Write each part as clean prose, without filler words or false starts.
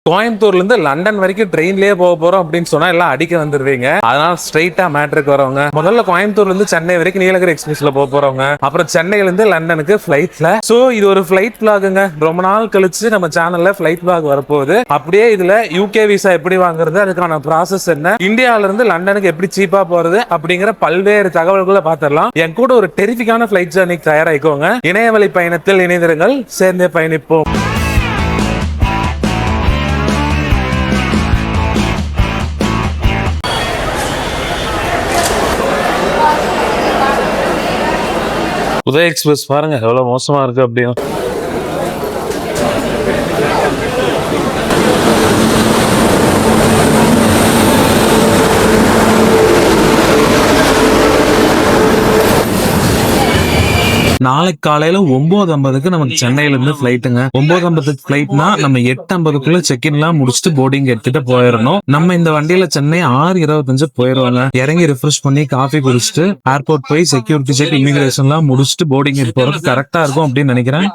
கோயம்புத்தூர்ல இருந்து லண்டன் வரைக்கும் ட்ரெயின்லயே போக போறோம் அப்படின்னு சொன்னா எல்லாம் அடிக்க வந்துருவீங்க. அதனால ஸ்ட்ரைட்டா மேட்ருக்கு வரவங்க முதல்ல கோயம்புத்தூர்ல இருந்து சென்னை வரைக்கும் நீலகிரி எக்ஸ்பிரஸ்ல போறவங்க, அப்புறம் சென்னையில இருந்து லண்டனுக்கு பிளைட்ல. சோ இது ஒரு பிளைட் விளாகுங்க. ரொம்ப நாள் கழிச்சு நம்ம சேனல்ல பிளைட் விளாக் வரப்போகுது. அப்படியே இதுல யூகே விசா எப்படி வாங்குறது, அதுக்கான ப்ராசஸ் என்ன, இந்தியால இருந்து லண்டனுக்கு எப்படி சீப்பா போறது அப்படிங்கிற பல்வேறு தகவல்களை பார்த்திடலாம். என் கூட ஒரு டெரிஃபிக்கான பிளைட் ஜர்னிக்கு தயாராகிக்கோங்க. இணையவழி பயணத்தில் இணைந்திருங்கள், சேர்ந்தே பயணிப்போம். உதய எக்ஸ்பிரஸ் பாருங்க எவ்வளவு மோசமா இருக்கு. அப்படியும் நாளைக்கு காலையில 9:50 நமக்கு சென்னையில இருந்து பிளைட்டுங்க. 9:50 பிளைட்னா நம்ம 8:50 செக்இன்லாம் முடிச்சுட்டு போர்டிங் எடுத்துட்டு போயிடணும். நம்ம இந்த வண்டியில சென்னை 6:25 போயிடுவாங்க. இறங்கி ரிஃப்ரெஷ் பண்ணி காஃபி குடிச்சிட்டு ஏர்போர்ட் போய் செக்யூரிட்டி செக் இமிகிரேஷன் எல்லாம் முடிச்சுட்டு போர்டிங் எடுத்து போறது கரெக்டா இருக்கும் அப்படின்னு நினைக்கிறேன்.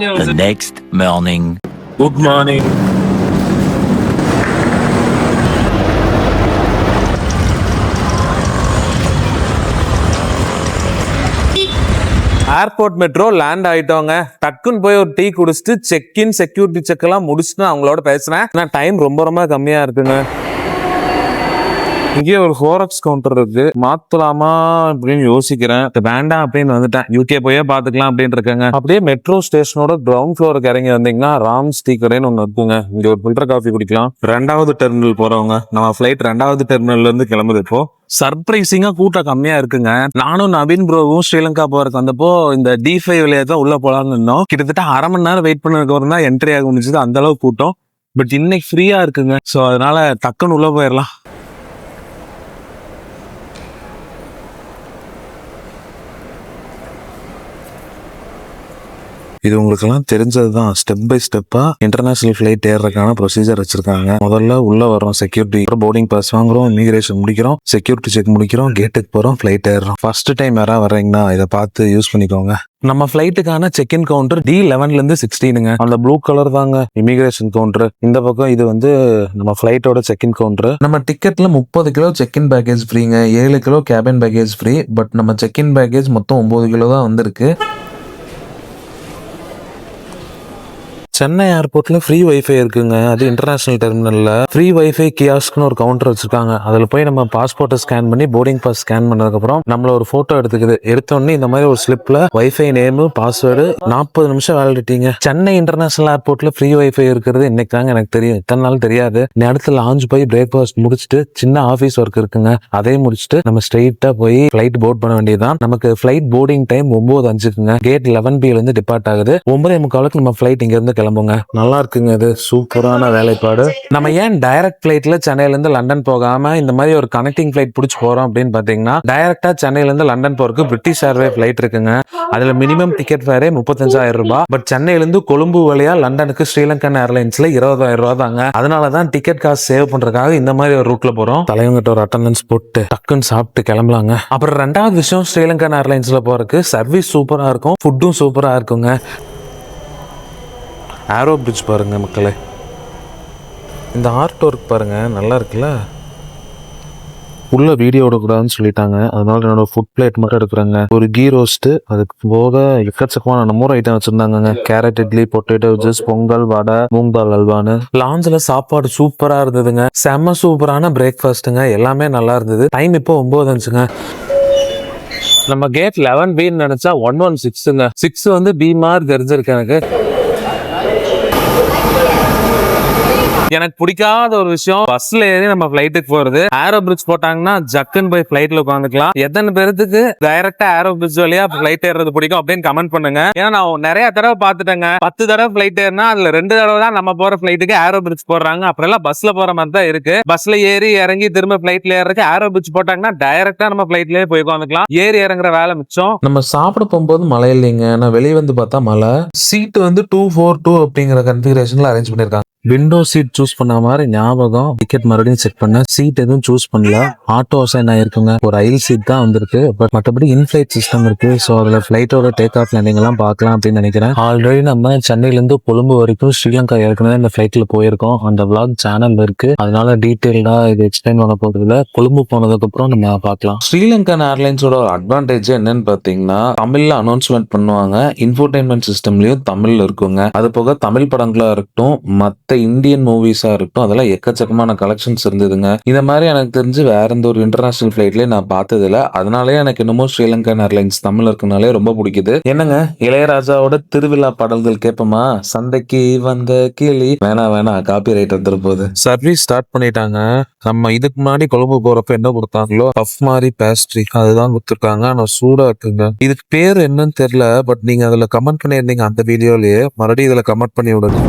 Good morning. Airport metro land ஆயிட்டோங்க. டக்குன்னு போய் ஒரு டீ குடிச்சிட்டு செக்இன் செக்யூரிட்டி செக் எல்லாம் முடிச்சுட்டு அவங்களோட பேசுறேன். டைம் ரொம்ப கம்மியா இருக்குங்க. இங்கே ஒரு ஃபோரெக்ஸ் கவுண்டர் இருக்கு, மாத்தலாமா அப்படின்னு யோசிக்கிறேன். வேண்டாம் அப்படின்னு வந்துட்டேன். யூகே போயே பாத்துக்கலாம் அப்படின்னு இருக்காங்க. அப்படியே மெட்ரோ ஸ்டேஷனோட கிரவுண்ட் ஃப்ளோருக்கு இறங்கி வந்தீங்கன்னா ராம்ஸ் டீ கடைன்னு ஒண்ணு இருக்குங்க. இங்க ஒரு ஃபில்டர் காஃபி குடிக்கலாம். 2வது டெர்மினல் போறவங்க, நம்ம ஃபிளைட் 2வது டெர்மினல்ல இருந்து கிளம்புது. இப்போ சர்ப்ரைசிங்கா கூட்டம் கம்மியா இருக்குங்க. நானும் நவீன் ப்ரோவும் ஸ்ரீலங்கா போறதுக்கு வந்தப்போ இந்த D5 வழியா தான் உள்ள போலான்னு இருந்தோம். கிட்டத்தட்ட அரை மணி நேரம் வெயிட் பண்ணதுக்கு அப்புறம் தான் என்ட்ரி ஆக முடிஞ்சது. அந்த அளவுக்கு கூட்டம். பட் இன்னைக்கு ஃப்ரீயா இருக்குங்க. ஸோ அதனால டக்குன்னு உள்ள போயிடலாம். இது உங்களுக்கு எல்லாம் தெரிஞ்சதுதான். ஸ்டெப் பை ஸ்டெப்பா இன்டர்நேஷனல் பிளைட் ஏறதுக்கான ப்ரொசீஜர் வச்சிருக்காங்க. முதல்ல உள்ள வரோம், செக்யூரிட்டி போர்டிங் பாஸ் வாங்குறோம், இமிகிரேஷன் முடிக்கிறோம், செக்யூரிட்டி செக் முடிக்கிறோம், கேட்டுக்கு போறோம், பிளைட் ஏறுறோம். ஃபர்ஸ்ட் டைம் யாராவது வர்றீங்கன்னா இதை பார்த்து யூஸ் பண்ணிக்கோங்க. நம்ம பிளைட்டுக்கான செக்இன் கவுண்டர் D11ல இருந்து 16ங்க. அந்த ப்ளூ கலர் தாங்க இமிகிரேஷன் கவுண்டர். இந்த பக்கம் இது வந்து நம்ம பிளைட்டோட செக்இன் கவுண்டர். நம்ம டிக்கெட்ல 30 கிலோ செக்இன் பேக்கேஜ் ஃப்ரீங்க, 7 kilo cabin baggage free. But நம்ம செக்இன் பேக்கேஜ் மொத்தம் 9 கிலோ தான் வந்திருக்கு. சென்னை ஏர்போர்ட்ல ஃப்ரீ வைஃபை இருக்குங்க. அது இன்டர்நேஷனல் டெர்மினல்ல ஃப்ரீ வைஃபை கியாஸ்க்னு ஒரு கவுண்டர் வச்சிருக்காங்க. அதுல போய் நம்ம பாஸ்போர்ட்டை ஸ்கேன் பண்ணி போர்டிங் பாஸ் ஸ்கேன் பண்ணதுக்கு அப்புறம் நம்மள ஒரு போட்டோ எடுத்துக்குது. எடுத்தோடனே இந்த மாதிரி ஒரு ஸ்லிப்ல வைஃபை நேம், பாஸ்வேர்டு, 40 நிமிஷம் வேலிடிட்டிங்க. சென்னை இன்டர்நேஷனல் ஏர்போர்ட்ல ஃப்ரீ வைஃபை இருக்கிறது இன்னைக்கு தாங்க எனக்கு தெரியும். இத்தனை நாள் தெரியாது. அடுத்து லான்ச் போய் பிரேக்ஃபாஸ்ட் முடிச்சுட்டு சின்ன ஆஃபீஸ் ஒர்க் இருக்குங்க, அதையும் முடிச்சுட்டு நம்ம ஸ்ட்ரெயிட்டா போய் ஃபிளைட் போர்ட் பண்ண வேண்டியதுதான். நமக்கு ஃபிளைட் போர்டிங் டைம் 9:05க்குங்க. கேட் 11B இருந்து டிபார்ட் ஆகுது. 9:45 நம்ம ஃபிளைட் இங்க இருந்து கிளம்புங்க. நல்லா இருக்குங்க. இது சூப்பரான வேலைப்பாடு. நம்ம ஏன் டைரக்ட் பிளைட்ல சென்னையில இருந்து லண்டன் போகாம இந்த மாதிரி ஒரு கனெக்டிங் பிளைட் பிடிச்சு போறோம் அப்படின்னு பாத்தீங்கன்னா, டைரக்டா சென்னையில இருந்து லண்டன் போறதுக்கு பிரிட்டிஷ் ஏர்வே பிளைட் இருக்குங்க. அதுல மினிமம் டிக்கெட் ஃபேரே 35,000 ரூபாய். பட் சென்னையில இருந்து கொழும்பு வழியா லண்டனுக்கு ஸ்ரீலங்கன் ஏர்லைன்ஸ்ல 20,000 ரூபாய் தாங்க. அதனாலதான் டிக்கெட் காசு சேவ் பண்றதுக்காக இந்த மாதிரி ஒரு ரூட்ல போறோம். தலைவங்கிட்ட ஒரு அட்டெண்டன்ஸ் போட்டு டக்குன்னு சாப்பிட்டு கிளம்பலாங்க. அப்புறம் 2வது விஷயம், ஸ்ரீலங்கன் ஏர்லைன்ஸ்ல போறதுக்கு சர்வீஸ் சூப்பரா இருக்கும், ஃபுட்டும் சூப்பரா இருக்குங்க. ஆரோ பிரிட்ஜ் பாருங்க மக்களே. இந்த ஆர்ட் ஒர்க் பாருங்க, நல்லா இருக்குல்ல. உள்ள வீடியோ எடுக்கூடாதுன்னு சொல்லிட்டாங்க, அதனால என்னோட ஃபுட் பிளேட் மட்டும் எடுக்கிறாங்க. ஒரு கீ ரோஸ்ட், அதுக்கு போக எக்கச்சக்கமான நம்ம ஐட்டம் வச்சிருந்தாங்க. Carrot idli, potato juice, pongal, vada, மூங்கால் அல்வான்னு. லாஞ்சில் சாப்பாடு சூப்பரா இருந்ததுங்க. செம்ம சூப்பரான பிரேக்ஃபாஸ்ட்டுங்க. எல்லாமே நல்லா இருந்தது. டைம் இப்போ 9:05ங்க. நம்ம கேட் 11Bன்னு நினைச்சா 116ங்க. 6 வந்து B மார்க் தெரிஞ்சிருக்கு எனக்கு. எனக்கு பிடிக்காத ஒரு விஷயம், பஸ்ல ஏறி நம்ம பிளைட்டுக்கு போறது. ஏரோ பிரிட்ஜ் போட்டாங்கன்னா ஜக்குன்னு போய் பிளைட்ல உட்காந்துக்கலாம். எத்தனை பேருக்கு டைரக்டா ஏரோ பிரிட்ஜ் வழியா பிளைட் ஏறது பிடிக்கும் அப்படின்னு கமெண்ட் பண்ணுங்க. ஏன்னா நான் நிறைய தடவை பாத்துட்டேங்க. 10 தடவை பிளைட் ஏறினா அதுல 2 தடவை தான் நம்ம போற பிளைட்டுக்கு ஏரோ பிரிட்ஜ் போடுறாங்க. அப்புறம் எல்லாம் பஸ்ல போற மாதிரி தான் இருக்கு. பஸ்ல ஏறி இறங்கி திரும்ப பிளைட்ல ஏறதுக்கு ஏரோ பிரிட்ஜ் போட்டாங்கன்னா டைரக்டா நம்ம பிளைட்லயே போய் உட்காந்துக்கலாம். ஏறி இறங்குற வேலை மிச்சம். நம்ம சாப்பிட போகும்போது மழை இல்லைங்க. நான் வெளியே வந்து பார்த்தா மழை. சீட்டு வந்து 242 அப்படிங்கிற கன்ஃபிகரேஷன்ல அரேஞ்ச் பண்ணிருக்காங்க. விண்டோ சீட் சூஸ் பண்ண மாதிரி ஞாபகம். டிக்கெட் மறுபடியும் செக் பண்ண சீட் எதுவும் சூஸ் பண்ணல. ஆட்டோ அசைன் ஆயிருக்குங்க. ஒரு ஐல் சீட் தான் வந்திருக்கு. பட் மற்றபடி இன்ஃபிளைட் சிஸ்டம் இருக்கு. ஸோ அதுல ஃபிளைட்டோட டேக் ஆஃப் லேண்டிங் எல்லாம் பார்க்கலாம் அப்படின்னு நினைக்கிறேன். ஆல்ரெடி நம்ம சென்னையில இருந்து கொழும்பு வரைக்கும் ஸ்ரீலங்கா ஏற்கனவே இந்த ஃபிளைட்ல போயிருக்கோம். அந்த vlog சேனல் இருக்கு. அதனால டீட்டெயில்டா இது எக்ஸ்பிளைன் பண்ண போறது இல்ல. கொழும்பு போனதுக்கு அப்புறம் நம்ம பார்க்கலாம். ஸ்ரீலங்கன் ஏர்லைன்ஸோட அட்வான்டேஜ் என்னன்னு பாத்தீங்கன்னா தமிழ்ல அனௌன்ஸ்மெண்ட் பண்ணுவாங்க. இன்ஃபோடைன்மெண்ட் சிஸ்டம்லயும் தமிழ்ல இருக்குங்க. அது போக தமிழ் படங்களா இருக்கட்டும், மத்த இந்தியன் மூவிஸா இருக்கட்டும், அதெல்லாம் எக்கச்சக்கமான கலெக்ஷன்ஸ் இருந்ததுங்க. இந்த மாதிரி எனக்கு தெரிஞ்சு வேற எந்த ஒரு இன்டர்நேஷனல் ஃபிளைட்லயே நான் பார்த்தது இல்ல. அதனாலேயே எனக்கு இன்னமும் ஸ்ரீலங்கன் ஏர்லைன்ஸ் தமிழ் இருக்கனாலே ரொம்ப பிடிக்குது. என்னங்க இளையராஜாவோட திருவிழா பாடல்கள் கேட்போமா? சந்தைக்கு வந்த கிளி. வேணா காப்பி ரைட் வந்துரு போகுது. சர்வீஸ் ஸ்டார்ட் பண்ணிட்டாங்க. நம்ம இதுக்கு முன்னாடி கொழும்பு போறப்ப என்ன கொடுத்தாங்களோ பஃப் மாதிரி பேஸ்ட்ரி அதுதான் கொடுத்துருக்காங்க. ஆனா சூடா இருக்குங்க. இதுக்கு பேர் என்னன்னு தெரியல. பட் நீங்க அதுல கமெண்ட் பண்ணியிருந்தீங்க அந்த வீடியோலயே. மறுபடியும் இதுல கமெண்ட் பண்ணி விடுங்க.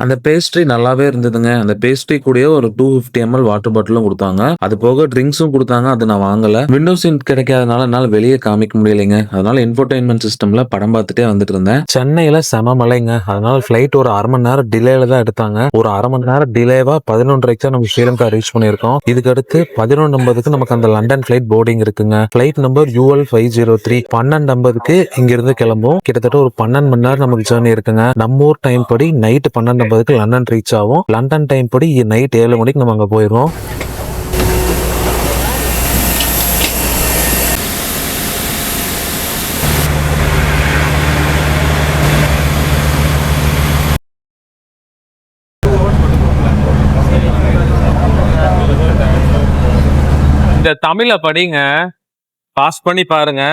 அந்த பேஸ்ட்ரி நல்லாவே இருந்ததுங்க. அந்த பேஸ்ட்ரி கூடயே ஒரு 250 ml வாட்டர் பாட்டிலும் கொடுத்தாங்க. அது போக ட்ரிங்க்ஸும் கொடுத்தாங்க. அது நான் வாங்கல. விண்டோ சீட் கிடைக்காதனால என்னால வெளியே காமிக்க முடியலைங்க. அதனால இன்ஃபோடைன்மெண்ட் சிஸ்டம்ல படம் பார்த்துட்டே வந்துட்டு இருந்தேன். சென்னையில செம மழைங்க. அதனால ஃபிளைட் ஒரு 1/2 மணி நேரம் டிலேல தான் எடுத்தாங்க. ஒரு 1/2 மணி நேரம் டிலேவா 11:30 நம்ம ஸ்ரீலங்கா ரீச் பண்ணியிருக்கோம். இதுக்கு அடுத்து 11:50 நமக்கு அந்த லண்டன் ஃபிளைட் போர்டிங் இருக்குங்க. ஃபிளைட் நம்பர் UL503 12:50 இங்க இருந்து கிளம்பும். கிட்டத்தட்ட ஒரு 12 மணி நேரம் நமக்கு ஜேர்னி இருக்குங்க. நம்ம ஊர் டைம் படி நைட் 12:50 லண்டன் ரீச் ஆகும். லண்டன் டைம் படி நைட் 7 மணிக்கு நம்ம அங்க போயிடுவோம். இந்த தமிழை படிங்க, பாஸ் பண்ணி பாருங்க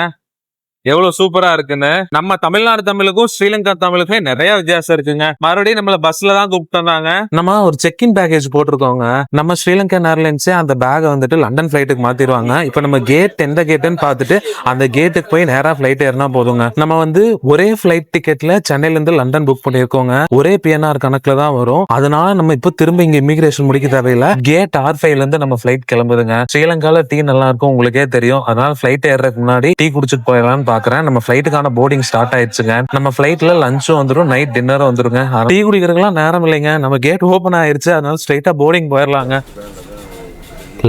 எவ்வளவு சூப்பரா இருக்குன்னு. நம்ம தமிழ்நாடு தமிழுக்கும் ஸ்ரீலங்கா தமிழுக்கும் நிறைய வித்தியாசம் இருக்குங்க. மறுபடியும் நம்மள பஸ்ல தான் கூப்பிட்டாங்க. நம்ம ஒரு செக்இன் பேக்கேஜ் போட்டிருக்கோங்க. நம்ம ஸ்ரீலங்கன் ஏர்லைன்ஸே அந்த பேக்கை வந்துட்டு லண்டன் ஃபிளைட்டுக்கு மாத்திடுவாங்க. இப்ப நம்ம கேட் எந்த கேட்டுன்னு பார்த்துட்டு அந்த கேட்டுக்கு போய் நேரா ஃபிளைட் ஏறினா போதுங்க. நம்ம வந்து ஒரே ஃபிளைட் டிக்கெட்ல சென்னையில இருந்து லண்டன் புக் பண்ணிருக்கோங்க. ஒரே PNR கணக்குல தான் வரும். அதனால நம்ம இப்ப திரும்ப இங்க இமிகிரேஷன் முடிக்க தேவையில்ல. கேட் R5ல இருந்து நம்ம ஃபிளைட் கிளம்புதுங்க. ஸ்ரீலங்கால டீ நல்லா இருக்கும், உங்களுக்கே தெரியும். அதனால ஃபிளைட் ஏறதுக்கு முன்னாடி டீ குடிச்சிட்டு போயிடலாம்னு பாக்குறேன். நம்ம ஃபிளைட்டுக்கான போர்டிங் ஸ்டார்ட் ஆயிடுச்சுங்க. நம்ம ஃபிளைட்ல லஞ்சும் வந்துடும், நைட் டின்னரும் வந்துருங்க. டீ குடிக்கிறதுக்கெல்லாம் நேரம் இல்லைங்க. நம்ம கேட் ஓபன் ஆயிருச்சு. அதனால ஸ்ட்ரைட்டா போர்டிங் போயிடலாங்க.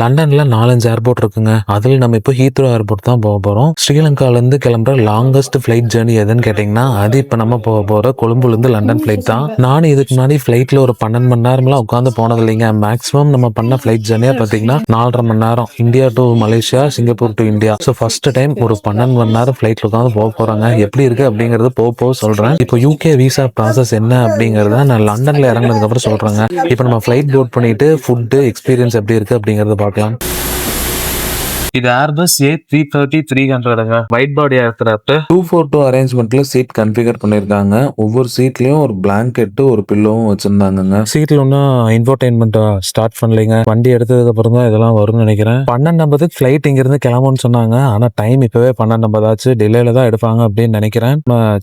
லண்டன்ல 4-5 ஏர்போர்ட் இருக்குங்க. அதுல நம்ம இப்போ ஹீத்ரோ ஏர்போர்ட் தான் போக போறோம். ஸ்ரீலங்கால இருந்து கிளம்புற லாங்கஸ்ட் ஃபிளைட் ஜேர்னி எதுன்னு கேட்டீங்கன்னா அது இப்ப நம்ம போக போற கொழும்புல இருந்து லண்டன் ஃபிளைட் தான். நானும் இதுக்கு முன்னாடி ஃபிளைட்ல ஒரு 12 மணி நேரம்லாம் உட்காந்து போனது இல்லைங்க. மேக்ஸிமம் நம்ம பண்ண ஃபிளைட் ஜேர்னியா பாத்தீங்கன்னா 4.5 மணி நேரம். India to Malaysia, Singapore to India. So first time ஒரு 12 மணி நேரம் ஃபிளைட்ல உட்காந்து போக போறாங்க. எப்படி இருக்கு அப்படிங்கறது போக சொல்றேன். இப்போ UK விசா ப்ராசஸ் என்ன அப்படிங்கறத நான் லண்டன்ல இறங்கினதுக்கு அப்புறம் சொல்றேங்க. இப்போ நம்ம ஃபிளைட் போர்ட் பண்ணிட்டு ஃபுட் எக்ஸ்பீரியன்ஸ் எப்படி இருக்கு அப்படிங்கறத பார்க்கலாம். இது ஏர்பஸ் A330-300ங்க. வைட் பாடி ஏர்கிராஃப்ட் 242 அரேஞ்ச்மெண்ட்ல சீட் கன்ஃபிகர் பண்ணிருக்காங்க. ஒவ்வொரு சீட்லயும் ஒரு பிளாங்கெட் ஒரு பில்லோவும் வச்சிருந்தாங்க. சீட்ல ஒன்னும் இன்ஃபோடைன்மெண்ட் ஸ்டார்ட் பண்ணலைங்க. வண்டி எடுத்ததுக்கு அப்புறம் தான் இதெல்லாம் வரும்னு நினைக்கிறேன். 12:50 ஃபிளைட் இங்க இருந்து கிளம்பும்னு சொன்னாங்க. ஆனா டைம் இப்பவே 12:50 ஆச்சு. டிலேல தான் எடுப்பாங்க அப்படின்னு நினைக்கிறேன்.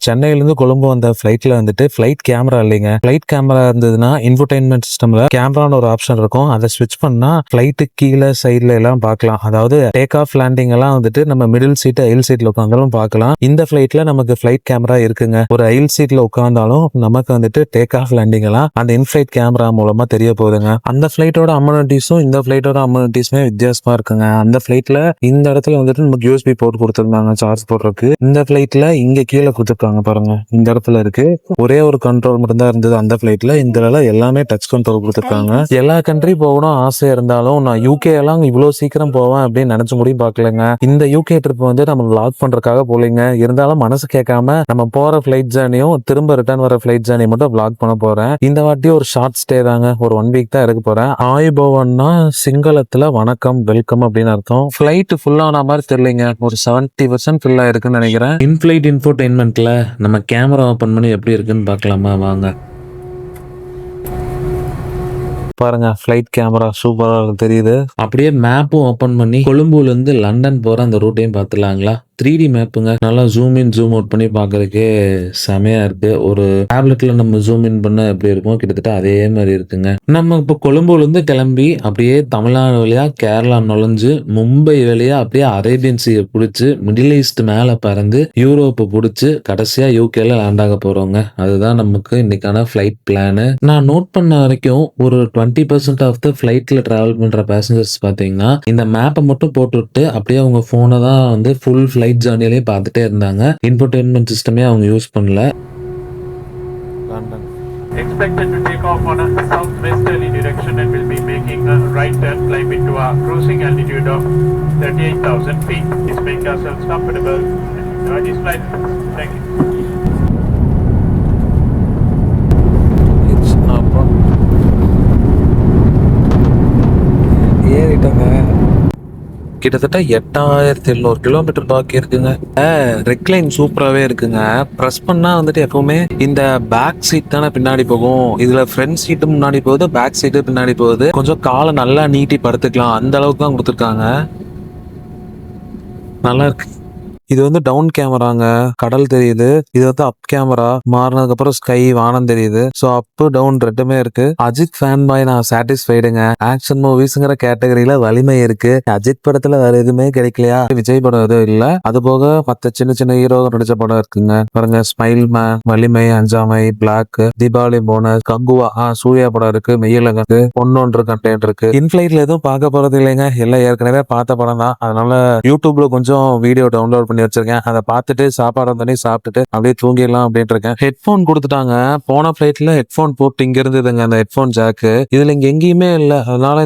சென்னையில இருந்து கொழும்பு வந்த ஃபிளைட்ல வந்துட்டு ஃபிளைட் கேமரா இல்லைங்க. ஃபிளைட் கேமரா இருந்ததுன்னா இன்ஃபோடைன்மெண்ட் சிஸ்டம்ல கேமரான்னு ஒரு ஆப்ஷன் இருக்கும். அதை ஸ்விட்ச் பண்ணா ஃபிளைட்டு கீழே சைட்ல எல்லாம் பார்க்கலாம். அதாவது டேக் ஆஃப் லேண்டிங் எல்லாம் வந்துட்டு நம்ம மிடில் சீட் ஐல் சீட்ல உட்காந்தாலும் பார்க்கலாம். இந்த ஃபிளைட்ல நமக்கு ஃபிளைட் கேமரா இருக்குங்க. ஒரு ஐல் சீட்ல உட்காந்தாலும் நமக்கு வந்துட்டு டேக் ஆஃப் லேண்டிங் எல்லாம் அந்த இன்ஃபிளைட் கேமரா மூலமா தெரிய போகுதுங்க. அந்த ஃபிளைட்டோட அம்யூனிட்டிஸும் இந்த ஃபிளைட்டோட அம்யூனிட்டிஸுமே வித்தியாசமா இருக்குங்க. அந்த ஃபிளைட்ல இந்த இடத்துல வந்துட்டு நமக்கு USB போர்ட் கொடுத்துருந்தாங்க சார்ஜ் போடுறதுக்கு. இந்த ஃபிளைட்ல இங்க கீழே கொடுத்துருக்காங்க பாருங்க, இந்த இடத்துல இருக்கு. ஒரே ஒரு கண்ட்ரோல் மட்டும் தான் இருந்தது அந்த ஃபிளைட்ல. இந்த எல்லாமே டச் கண்ட்ரோல் கொடுத்துருக்காங்க. எல்லா கண்ட்ரி போகணும் ஆசை இருந்தாலும் நான் UK எல்லாம் இவ்வளவு சீக்கிரம் போவேன் அப்படின்னு நினைச்சு முடியும் பார்க்கலங்க. இந்த UK ட்ரிப் வந்து நம்ம லாக் பண்றதுக்காக போலீங்க. இருந்தாலும் மனசு கேட்காம நம்ம போற ஃபிளைட் ஜேர்னியும் திரும்ப ரிட்டர்ன் வர ஃபிளைட் ஜேர்னி மட்டும் வ்ளாக் பண்ண போறேன். இந்த வாட்டி ஒரு ஷார்ட் ஸ்டே தாங்க. ஒரு 1 வீக் தான் இருக்க போறேன். ஆயுபவன்னா சிங்களத்துல வணக்கம், வெல்கம் அப்படின்னு அர்த்தம். ஃபிளைட் ஃபுல் ஆன மாதிரி தெரியலங்க. ஒரு 70% ஃபில் ஆயிருக்குன்னு நினைக்கிறேன். இன்ஃபிளைட் இன்ஃபோடைன்மெண்ட்ல நம்ம கேமரா ஓபன் பண்ணி எப்படி இருக்குன்னு பார்க்கலாமா வாங்க. பாருங்க ஃபிளைட் கேமரா சூப்பரா தெரியுது. அப்படியே மேப்பும் ஓபன் பண்ணி கொழும்புல இருந்து லண்டன் போற அந்த ரூட்டையும் பார்த்துலாங்களா. 3D மேப்புங்க. நல்லா ஜூம் இன் ஜூம் அவுட் பண்ணி பார்க்கறதுக்கே செமையா இருக்கு. ஒரு டேப்லெட்ல நம்ம ஜூம் இன் பண்ணா எப்படி இருக்கும் கிட்டத்தட்ட அதே மாதிரி இருக்குங்க. நம்ம இப்போ கொழும்புல இருந்து கிளம்பி அப்படியே தமிழ்நாடு வழியா கேரளா நுழைஞ்சு மும்பை வழியா அப்படியே அரேபியன் சீயை பிடிச்சு மிடில் ஈஸ்ட் மேல பறந்து யூரோப்பை பிடிச்சு கடைசியா யூகேல லேண்ட் ஆக போறோங்க. அதுதான் நமக்கு இன்னைக்கான ஃபிளைட் பிளான். நான் நோட் பண்ண வரைக்கும் ஒரு 20% ஆஃப் த ஃபிளைட்ல டிராவல் பண்ற பேசஞ்சர்ஸ் பாத்தீங்கன்னா இந்த மேப்பை மட்டும் போட்டுவிட்டு அப்படியே அவங்க போனை தான் வந்து ஃபுல் ஃபிளைட் ஜேர்னிலே பார்த்துட்டே இருந்தாங்க. இன்ஃபர்டெயின்மெண்ட் சிஸ்டமே அவங்க யூஸ் பண்ணல. Expected to take off on a southwesterly direction and will be making a right turn, climb into a cruising altitude of 38,000 feet. Please make yourselves comfortable and enjoy this flight. Thank you. கிட்டத்தட்ட 8700 kilometre பாக்கி இருக்குங்க. Recline சூப்பராகவே இருக்குங்க. Press பண்ணா வந்துட்டு எப்பவுமே இந்த back seat தானே பின்னாடி போகும். இதுல ஃப்ரண்ட் சீட்டு முன்னாடி போகுது, பேக் சீட்டு பின்னாடி போகுது. கொஞ்சம் காலை நல்லா நீட்டி படுத்துக்கலாம், அந்த அளவுக்கு தான் கொடுத்துருக்காங்க. நல்லா இருக்கு. இது வந்து டவுன் கேமராங்க, கடல் தெரியுது. இது வந்து அப் கேமரா மாறினதுக்கு அப்புறம் ஸ்கை வானம் தெரியுது. ஸோ அப் டவுன் ரெண்டுமே இருக்கு. அஜித் ஃபேன் பாய் நான் சாட்டிஸ்ஃபைடுங்க. ஆக்ஷன் மூவிஸ்ங்கிற கேட்டகரியில வலிமை இருக்கு. அஜித் படத்துல வேற எதுவுமே கிடைக்கலையா? விஜய் படம் எதுவும் இல்ல. அது போக மத்த சின்ன சின்ன ஹீரோ நடிச்ச படம் இருக்குங்க பாருங்க. ஸ்மைல் மேன், வலிமை, அஞ்சாமை, பிளாக், தீபாவளி போனஸ், கங்குவா, சூர்யா படம் இருக்கு, மெய்யலகத்து, பொன்னொன்று கண்டென்ட் இருக்கு. இன்ஃபிளைட்ல எதுவும் பார்க்க போறது இல்லைங்க. எல்லாம் ஏற்கனவே பார்த்த படம் தான். அதனால யூடியூப்ல கொஞ்சம் வீடியோ டவுன்லோட் பண்ணி வச்சிருக்கேன். அதை பார்த்துட்டு சாப்பாடு வந்தோடனே சாப்பிட்டுட்டு அப்படியே தூங்கிடலாம் அப்படின்ட்டு இருக்கேன். ஹெட்போன் கொடுத்துட்டாங்க. போன ஃபிளைட்ல ஹெட்போன் போட்டு இங்க இருந்ததுங்க அந்த ஹெட்போன் ஜாக்கு. இதுல இங்க எங்கேயுமே இல்ல. அதனால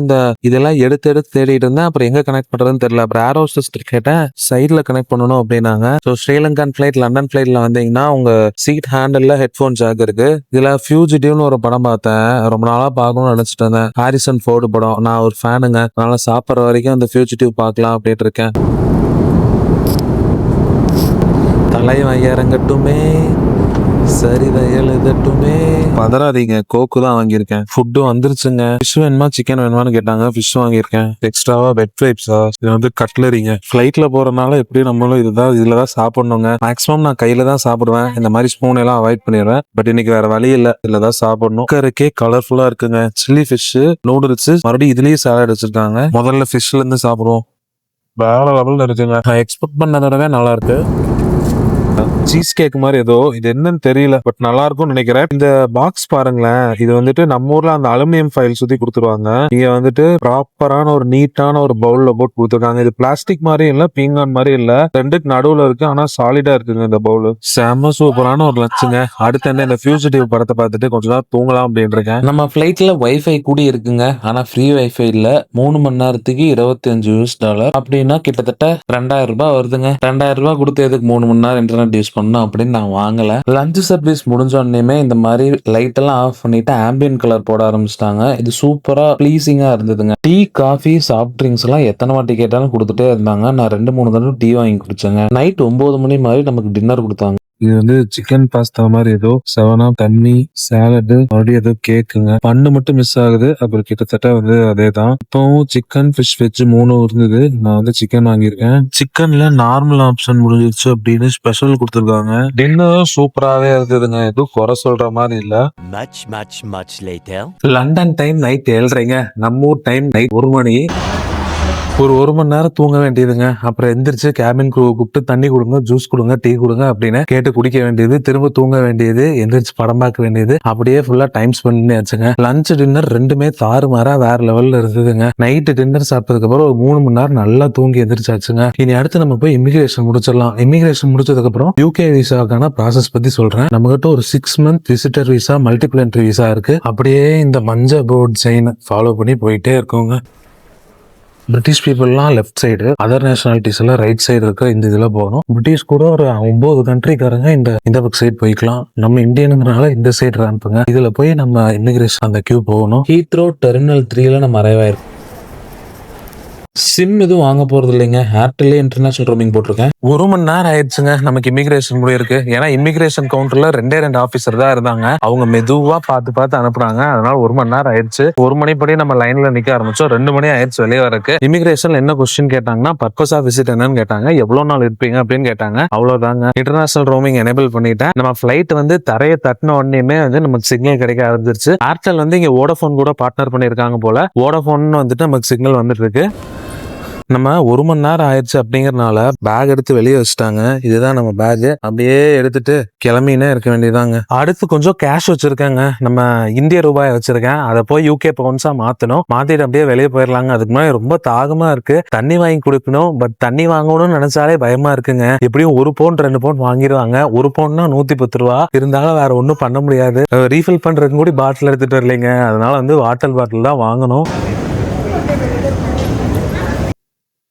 இதெல்லாம் எடுத்து தேடிட்டு இருந்தேன். அப்புறம் எங்க கனெக்ட் பண்றதுன்னு தெரியல. அப்புறம் ஏர் ஹோஸ்டஸ் கேட்டேன், சைட்ல கனெக்ட் பண்ணணும் அப்படின்னாங்க. ஸோ ஸ்ரீலங்கன் ஃபிளைட், லண்டன் ஃபிளைட்ல வந்தீங்கன்னா உங்க சீட் ஹேண்டில்ல ஹெட்போன் ஜாக் இருக்கு. இதுல ஃபியூஜிட்டிவ்னு ஒரு படம் பார்த்தேன். ரொம்ப நாளா பார்க்கணும்னு நினைச்சிட்டு இருந்தேன். ஹாரிசன் ஃபோர்டு படம். நான் ஒரு ஃபேனுங்க. அதனால சாப்பிட்ற வரைக்கும் அந்த ஃபியூஜிட்டிவ் பார்க்கலாம் அப்படின்ட்டு இருக்கேன். தலைவன் இறங்கட்டுமே, சரிதை எழுதட்டுமே. பதறாதீங்க, கோக்கு தான் வாங்கியிருக்கேன். ஃபுட்டு வந்துருச்சுங்க. ஃபிஷ் வேணுமா சிக்கன் வேணுமான்னு கேட்டாங்க. ஃபிஷ் வாங்கியிருக்கேன். எக்ஸ்ட்ராவா வெட் ஃபிரைப்ஸா, இது வந்து கட்லரிங்க. ஃபிளைட்ல போறதுனால எப்படி நம்மளும் இதுலதான் சாப்பிடணுங்க. மேக்ஸிமம் நான் கையில தான் சாப்பிடுவேன். இந்த மாதிரி ஸ்பூன் எல்லாம் அவாய்ட் பண்ணிடுவேன். பட் இன்னைக்கு வேற வழி இல்ல, இதுலதான் சாப்பிடணும். கருக்கே கலர்ஃபுல்லா இருக்குங்க. சில்லி ஃபிஷ், நூடுல்ஸ், மறுபடியும் இதுலயே சாலட் வச்சிருக்காங்க. முதல்ல ஃபிஷ்ல இருந்து சாப்பிடுவோம். வேற லெவல்ல இருக்குங்க. நான் எக்ஸ்பெக்ட் பண்ணதோடவே நல்லா இருக்கு. சீஸ் கேக் மாதிரி ஏதோ, இது என்னன்னு தெரியல, பட் நல்லா இருக்கும்னு நினைக்கிறேன். இந்த பாக்ஸ் பாருங்களேன். இது வந்துட்டு நம்ம ஊர்ல அந்த அலுமினியம் ஃபைல் சுத்தி கொடுத்துருவாங்க. இங்க வந்துட்டு ப்ராப்பரான ஒரு நீட்டான ஒரு பவுல்ல போட்டு கொடுத்துருக்காங்க. இது பிளாஸ்டிக் மாதிரி இல்ல, பீங்கான் மாதிரி இல்ல, ரெண்டுக்கு நடுவுல இருக்கு. ஆனா சாலிடா இருக்குங்க இந்த பவுல். செம சூப்பரான ஒரு லஞ்சுங்க. அடுத்து என்ன, இந்த ஃபியூஜிட்டிவ் படத்தை பார்த்துட்டு கொஞ்ச நேரம் தூங்கலாம் அப்படின்னு இருக்கேன். நம்ம ஃபிளைட்ல வைஃபை கூடி இருக்குங்க. ஆனா ஃப்ரீ வைஃபை இல்ல. 3 மணி நேரத்துக்கு $25 அப்படின்னா கிட்டத்தட்ட 2000 ரூபாய் வருதுங்க. 2000 ரூபாய் கொடுத்து எதுக்கு 3 மணி நேரம் இன்டர்நெட் யூஸ் பண்ணணும் அப்படின்னு நான் வாங்கல. லஞ்ச் சர்வீஸ் முடிஞ்சோடனே இந்த மாதிரி லைட் எல்லாம் ஆஃப் பண்ணிட்டு ஆம்பியன் கலர் போட ஆரம்பிச்சிட்டாங்க. இது சூப்பரா ப்ளீசிங்கா இருந்ததுங்க. டீ, காஃபி, சாஃப்ட் ட்ரிங்க்ஸ் எல்லாம் எத்தனை வாட்டி கேட்டாலும் கொடுத்துட்டே இருந்தாங்க. நான் 2-3 தடவை டீ வாங்கி குடிச்சேங்க. நைட் 9 மணி மாதிரி நமக்கு டின்னர் கொடுத்தாங்க. இது வந்து சிக்கன் பாஸ்தா மாதிரி ஏதோ, 7 தண்ணி, சாலடு, மறுபடியும் ஏதோ கேக்குங்க. பண்ணு மட்டும் மிஸ் ஆகுது. அப்புறம் கிட்டத்தட்ட வந்து அதே தான். இப்போவும் சிக்கன், ஃபிஷ், வெஜ் 3 இருந்தது. நான் வந்து சிக்கன் வாங்கியிருக்கேன். சிக்கன்ல நார்மல் ஆப்ஷன் முடிஞ்சிருச்சு அப்படின்னு ஸ்பெஷல் கொடுத்துருக்காங்க. டின்னரும் சூப்பராகவே இருந்ததுங்க. எதுவும் குறை சொல்ற மாதிரி இல்ல. லண்டன் டைம் நைட் 7:30ங்க. நம்ம ஊர் டைம் நைட் 1 மணி. ஒரு 1 மணி நேரம் தூங்க வேண்டியதுங்க. அப்புறம் எந்திரிச்சு கேபின் க்ரூ கூப்பிட்டு தண்ணி கொடுங்க, ஜூஸ் கொடுங்க, டீ கொடுங்க அப்படின்னு கேட்டு குடிக்க வேண்டியது. திரும்ப தூங்க வேண்டியது, எந்திரிச்சு படம் பார்க்க வேண்டியது. அப்படியே ஃபுல்லா டைம் ஸ்பெண்ட் பண்ணி வச்சுங்க. லஞ்ச், டின்னர் ரெண்டுமே தாறுமாறா வேற லெவல்ல இருந்ததுங்க. நைட்டு டின்னர் சாப்பிட்டதுக்கு அப்புறம் ஒரு 3 மணி நேரம் நல்லா தூங்கி எந்திரிச்சாச்சுங்க. இனி அடுத்து நம்ம போய் இமிகிரேஷன் முடிச்சிடலாம். இமிகிரேஷன் முடிச்சதுக்கு அப்புறம் யூகே விசாவுக்கான ப்ராசஸ் பத்தி சொல்றேன். நம்ம கிட்ட ஒரு 6 month visitor visa, multiple entry visa இருக்கு. அப்படியே இந்த மஞ்சள் போர்ட் செயின் ஃபாலோ பண்ணி போயிட்டே இருக்கோங்க. பிரிட்டிஷ் பீப்புள்லாம் லெஃப்ட் சைடு, அதர் நேஷனாலிட்டிஸ் எல்லாம் ரைட் சைடு இருக்க இந்த இதுல போகணும். பிரிட்டிஷ் கூட ஒரு 9 கண்ட்ரிக்காரங்க இந்த பக்கம் சைடு போய்க்கலாம். நம்ம இந்தியனுங்கிறனால இந்த சைடு ராம்புங்க. இதுல போய் நம்ம இமிகிரேஷன் அந்த கியூ போகணும். ஹீத்ரோ டெர்மினல் 3ல நம்ம அரைவ் ஆயிருக்கோம். சிம் எதுவும் வாங்க போறது இல்லைங்க. ஏர்டெல்லே இன்டர்நேஷனல் ரோமிங் போட்டிருக்கேன். 1 மணி நேரம் ஆயிடுச்சுங்க நமக்கு இமிகிரேஷன் முடியிருக்கு. ஏன்னா இமிகிரேஷன் கவுண்டர்ல 2 ஆபீசர் தான் இருந்தாங்க. அவங்க மெதுவா பார்த்து அனுப்புனாங்க. அதனால 1 மணி நேரம் ஆயிடுச்சு. 1 மணிப்படி நம்ம லைன்ல நிக்க ஆரம்பிச்சோம். 2 மணி ஆயிடுச்சு வெளியே வரக்கு. இமிகிரேஷன்ல என்ன கொஸ்டின் கேட்டாங்கன்னா, பர்பஸ் ஆஃப் விசிட் என்னன்னு கேட்டாங்க. எவ்வளவு நாள் இருப்பீங்க அப்படின்னு கேட்டாங்க. அவ்வளவுதாங்க. இன்டர்நேஷனல் ரோமிங் எனேபிள் பண்ணிட்டேன். நம்ம ஃபிளைட் வந்து தரையை தட்டின உடனே வந்து நமக்கு சிக்னல் கிடைக்க ஆரம்பிச்சிருச்சு. ஏர்டெல் வந்து இங்க வோடஃபோன் கூட பார்ட்னர் பண்ணிருக்காங்க போல. வோடஃபோன் வந்துட்டு நமக்கு சிக்னல் வந்துட்டு இருக்கு. நம்ம 1 மணி நேரம் ஆயிடுச்சு அப்படிங்கறதுனால பேக் எடுத்து வெளியே வச்சுட்டாங்க. இதுதான் நம்ம பேக். அப்படியே எடுத்துட்டு கிளம்பினே இருக்க வேண்டியதாங்க. அடுத்து கொஞ்சம் கேஷ் வச்சிருக்கேங்க. நம்ம இந்திய ரூபாய் வச்சிருக்கேன். அதை போய் UK பவுன்ஸா மாத்தணும். மாத்திட்டு அப்படியே வெளியே போயிடலாங்க. அதுக்கு முன்னாடி ரொம்ப தாகமா இருக்கு. தண்ணி வாங்கி குடிக்கணும். பட் தண்ணி வாங்கணும்னு நினைச்சாலே பயமா இருக்குங்க. எப்படியும் 1 பவுண்ட் 2 பவுண்ட் வாங்கிடுவாங்க. 1 பவுண்ட்னா 110 ரூபா. இருந்தாலும் வேற ஒன்றும் பண்ண முடியாது. ரீஃபில் பண்றதுக்கு கூட பாட்டில் எடுத்துட்டு வரலைங்க. அதனால வந்து வாட்டர் பாட்டில் தான் வாங்கணும்.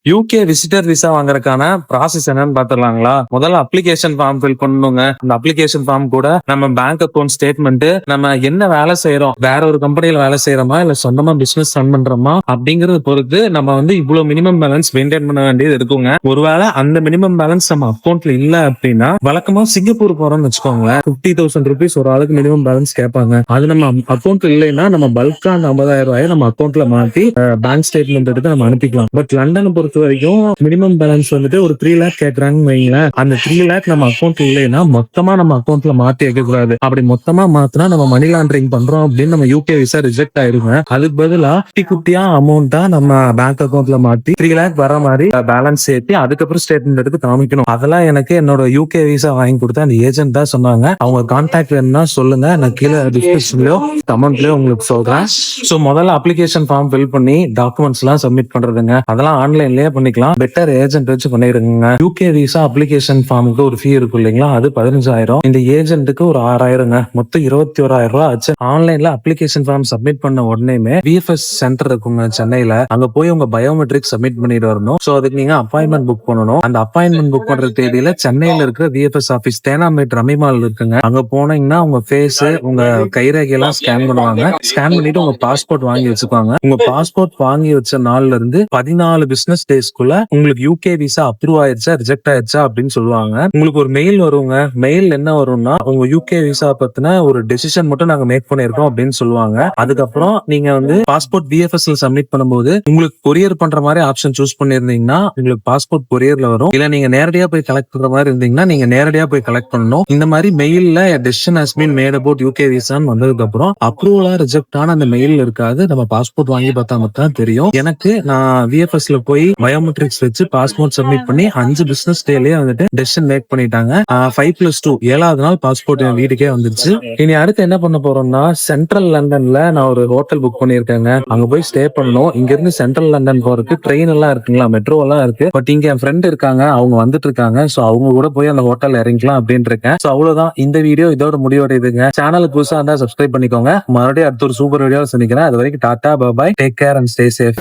UK விசிட்டர் விசா வாங்குறதுக்கான ப்ராசஸ் என்னன்னு பாத்துடலாங்களா? முதல்ல அப்ளிகேஷன் ஃபார்ம் ஃபில் பண்ணணுங்க. அந்த அப்ளிகேஷன் ஃபார்ம் கூட நம்ம பேங்க் அக்கௌண்ட் ஸ்டேட்மெண்ட், நம்ம என்ன வேலை செய்யறோம், வேற ஒரு கம்பெனில வேலை செய்யறோமா இல்ல சொந்தமா பிசினஸ் ரன் பண்றோமா அப்படிங்கறத பொறுத்து நம்ம வந்து இவ்வளவு மினிமம் பேலன்ஸ் மெயின்டைன் பண்ண வேண்டியது இருக்குங்க. ஒருவேளை அந்த மினிமம் பேலன்ஸ் நம்ம அக்கௌண்ட்ல இல்ல அப்படின்னா, வழக்கமா சிங்கப்பூர் போறோம்னு வச்சுக்கோங்களேன், 50,000 rupees ஒரு ஆளுக்கு மினிமம் பேலன்ஸ் கேட்பாங்க. அது நம்ம அக்கௌண்ட் இல்லைன்னா நம்ம பல்கா அந்த 50,000 ரூபாயை நம்ம அக்கௌண்ட்ல மாத்தி பேங்க் ஸ்டேட்மெண்ட் எடுத்து நம்ம அனுப்பிக்கலாம். பட் லண்டன் பொறுத்த வரைக்கும் மினிமம் பேலன்ஸ் வந்துட்டு ஒரு 3 lakh கேக்குறாங்கன்னு வைங்களேன். அந்த 3 lakh நம்ம அக்கௌண்ட் இல்லைன்னா மொத்தமா நம்ம அக்கௌண்ட்ல மாத்தி வைக்க கூடாது. அப்படி மொத்தமா மாத்தினா நம்ம மணி லாண்டரிங் பண்றோம் அப்படின்னு நம்ம UK விசா ரிஜெக்ட் ஆயிருங்க. அதுக்கு பதிலா குட்டியா அமௌண்டா நம்ம பேங்க் அக்கௌண்ட்ல மாத்தி 3 lakh வர மாதிரி பேலன்ஸ் சேர்த்து அதுக்கப்புறம் ஸ்டேட்மெண்ட் எடுத்து காமிக்கணும். அதெல்லாம் எனக்கு என்னோட UK விசா வாங்கி கொடுத்த அந்த ஏஜென்ட் தான் சொன்னாங்க. அவங்க கான்டாக்ட் வேணும்னா சொல்லுங்க, நான் கீழே டிஸ்கிரிப்ஷன்லயோ கமெண்ட்லயோ உங்களுக்கு சொல்றேன். சோ முதல்ல அப்ளிகேஷன் ஃபார்ம் ஃபில் பண்ணி டாக்குமெண்ட்ஸ் எல்லாம் சப்மிட் பண்றதுங்க. அதெல்லாம் ஆன்லைன்லயே பண்ணிக்கலாம். பெட்டர் ஏஜென்ட் வச்சு பண்ணிருங்க. UK விசா அப்ளிகேஷன் ஃபார்முக்கு ஒரு ஃபீ இருக்கும் இல்லைங்களா, அது 15,000. இந்த ஏஜென்ட்டுக்கு ஒரு 6,000ங்க. மொத்தம் 21,000 ரூபாய் ஆச்சு. ஆன்லைன்ல அப்ளிகேஷன் ஃபார்ம் சப்மிட் பண்ண உடனே VFS சென்டர் இருக்குங்க சென்னையில. அங்க போய் உங்க பயோமெட்ரிக் சப்மிட் பண்ணிட்டு வரணும். சோ அதுக்கு நீங்க அப்பாயின்மெண்ட் புக் பண்ணணும். அந்த அப்பாயின்மெண்ட் புக் பண்ற தேதியில சென்னையில இருக்கிற VFS ஆபீஸ் தேனாம்பேட் ரமிமால் இருக்குங்க. அங்க போனீங்கன்னா உங்க ஃபேஸ், உங்க கைரேகை எல்லாம் ஸ்கேன் பண்ணுவாங்க. ஸ்கேன் பண்ணிட்டு உங்க பாஸ்போர்ட் வாங்கி வச்சுப்பாங்க. உங்க பாஸ்போர்ட் வாங்கி வச்ச நாள்ல இருந்து 14 பிசினஸ் டேஸ்க்குள்ள உங்களுக்கு UK விசா அப்ரூவ் ஆயிடுச்சா ரிஜெக்ட் ஆயிடுச்சா அப்படின்னு சொல்லுவாங்க. உங்களுக்கு ஒரு மெயில் வருங்க. மெயில் என்ன வரும்னா, உங்க UK விசா பத்தின ஒரு டெசிஷன் மட்டும் நாங்க மேக் பண்ணிருக்கோம் அப்படின்னு சொல்லுவாங்க. அதுக்கப்புறம் நீங்க வந்து பாஸ்போர்ட் VFS ல சப்மிட் பண்ணும்போது உங்களுக்கு கொரியர் பண்ற மாதிரி ஆப்ஷன் சூஸ் பண்ணிருந்தீங்கன்னா உங்களுக்கு பாஸ்போர்ட் கொரியர்ல வரும். இல்ல நீங்க நேரடியா போய் கலெக்ட் பண்ற மாதிரி இருந்தீங்கன்னா நீங்க நேரடியா போய் கலெக்ட் பண்ணணும். இந்த மாதிரி மெயில்ல decision has been made about UK விசான்னு வந்ததுக்கு அப்புறம் அப்ரூவலா ரிஜெக்ட் ஆன அந்த மெயில் இருக்காது. நம்ம பாஸ்போர்ட் வாங்கி பார்த்தா மட்டும் தெரியும். எனக்கு நான் VFS ல போய் பயோமெட்ரிக்ஸ் வச்சு பாஸ்போர்ட் சப்மிட் பண்ணி 5 பிசினஸ் டேலயே வந்துட்டு டெசிஷன் மேக் பண்ணிட்டாங்க. 5+2 7வது நாள் பாஸ்போர்ட் என் வீட்டுக்கே வந்துருச்சு. இனி அடுத்து என்ன பண்ண போறோம்னா, சென்ட்ரல் லண்டன்ல நான் ஒரு ஹோட்டல் புக் பண்ணிருக்கேங்க. அங்க போய் ஸ்டே பண்ணணும். இங்க இருந்து சென்ட்ரல் லண்டன் போறதுக்கு ட்ரெயின் எல்லாம் இருக்குங்களா, மெட்ரோ எல்லாம் இருக்கு. பட் இங்க என் ஃப்ரெண்ட் இருக்காங்க, அவங்க வந்துட்டு இருக்காங்க. சோ அவங்க கூட போய் அந்த ஹோட்டல் இறங்கிக்கலாம் அப்படின்னு இருக்கேன். சோ அவ்வளவுதான், இந்த வீடியோ இதோட முடிவடையுதுங்க. சேனலுக்கு புதுசா இருந்தா சப்ஸ்கிரைப் பண்ணிக்கோங்க. மறுபடியும் அடுத்த ஒரு சூப்பர் வீடியோ சந்திக்கிறேன். அது வரைக்கும் tata, bye, take care and stay safe.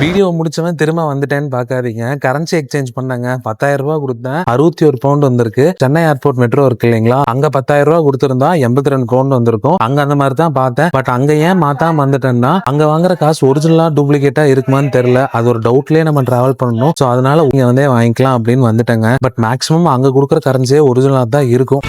Video முடிச்சவன் திரும்ப வந்துட்டேன்னு பாக்காதீங்க. கரன்சி எக்ஸ்சேஞ்ச் பண்ணாங்க. 10,000 ரூபாய் கொடுத்தேன், 61 பவுண்ட் வந்திருக்கு. சென்னை ஏர்போர்ட் மெட்ரோ இருக்கு இல்லைங்களா, அங்க 10,000 ரூபாய் கொடுத்திருந்தா 82 பவுண்ட் வந்திருக்கும். அங்க அந்த மாதிரி தான் பார்த்தேன். பட் அங்க ஏன் மாத்தாம வந்துட்டேன்னா, அங்க வாங்குற காசு ஒரிஜினலா டூப்ளிகேட்டா இருக்குமான்னு தெரியல. அது ஒரு டவுட்லயே நம்ம டிராவல் பண்ணணும். சோ அதனால இங்க வந்தே வாங்கிக்கலாம் அப்படின்னு வந்துட்டேங்க. பட் மேக்ஸிமம் அங்க கொடுக்குற கரன்சியே ஒரிஜினலா தான் இருக்கும்.